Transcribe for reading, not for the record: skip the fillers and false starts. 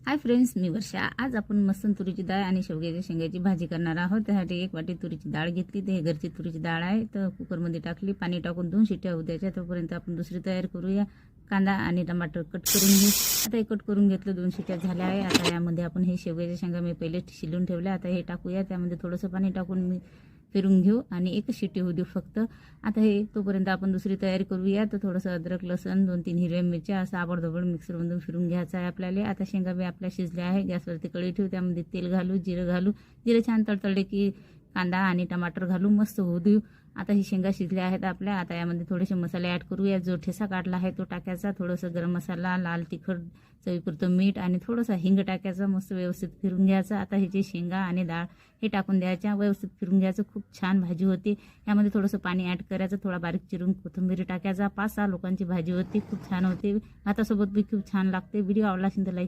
Hi friends, मी वर्षा। आज आपण मस्त तुरीची डाळ आणि शेवग्याच्या शेंगाची भाजी करणार आहोत। त्यासाठी एक वाटी तुरीची डाळ घेतली। ते घरची तुरीची डाळ आहे, तर कुकरमध्ये टाकली। पाणी टाकून 2 शिट्ट्या होऊ द्यायच्या, तोपर्यंत आपण दुसरी तयारी करूया। कांदा आणि टमाटर कट करून घेऊ। आता हे कट करून घेतलं, 2 शिट्ट्या झाल्या आहे। आता यामध्ये आपण हे शेवग्याच्या शेंगा मी पहिले शिलून ठेवल्या, आता हे टाकूया। त्यामध्ये थोडंसं पाणी टाकून मी फिरून घेऊ आणि एक शिट्टी होऊ देऊ फक्त। आता हे तोपर्यंत आपण दुसरी तयारी करूया। तर थोडंसं अद्रक, लसण, 2-3 हिरव्या मिरच्या असं आबडधोबड मिक्सरमधून फिरून घ्यायचं आहे आपल्याला। आता शेंगा बी आपल्या शिजल्या आहे। गॅसवरती कढई ठेवू, त्यामध्ये तेल घालू, जिरं घालू। जिरं छान तडतडले की कांदा आणि टमाटर घालू, मस्त होऊ देऊ। आता ही शेंगा शिजल्या आहेत आपल्या। आता यामध्ये थोडेसे मसाले ॲड करूया। जो ठेसा काढला आहे तो टाकायचा, थोडंसं गरम मसाला, लाल तिखट, चवीपुरतं मीठ आणि थोडंसं हिंग टाकायचं। मस्त व्यवस्थित फिरून घ्यायचं। आता हे जे शेंगा आणि डाळ हे टाकून द्यायच्या, व्यवस्थित फिरून घ्यायचं। खूप छान भाजी होते। यामध्ये थोडंसं पाणी ॲड करायचं, थोडा बारीक चिरून कोथिंबीर टाकायचा। 5-6 लोकांची भाजी होती, खूप छान होते। भातासोबत बी खूप छान लागते। व्हिडिओ आवडला असेल तर लाईक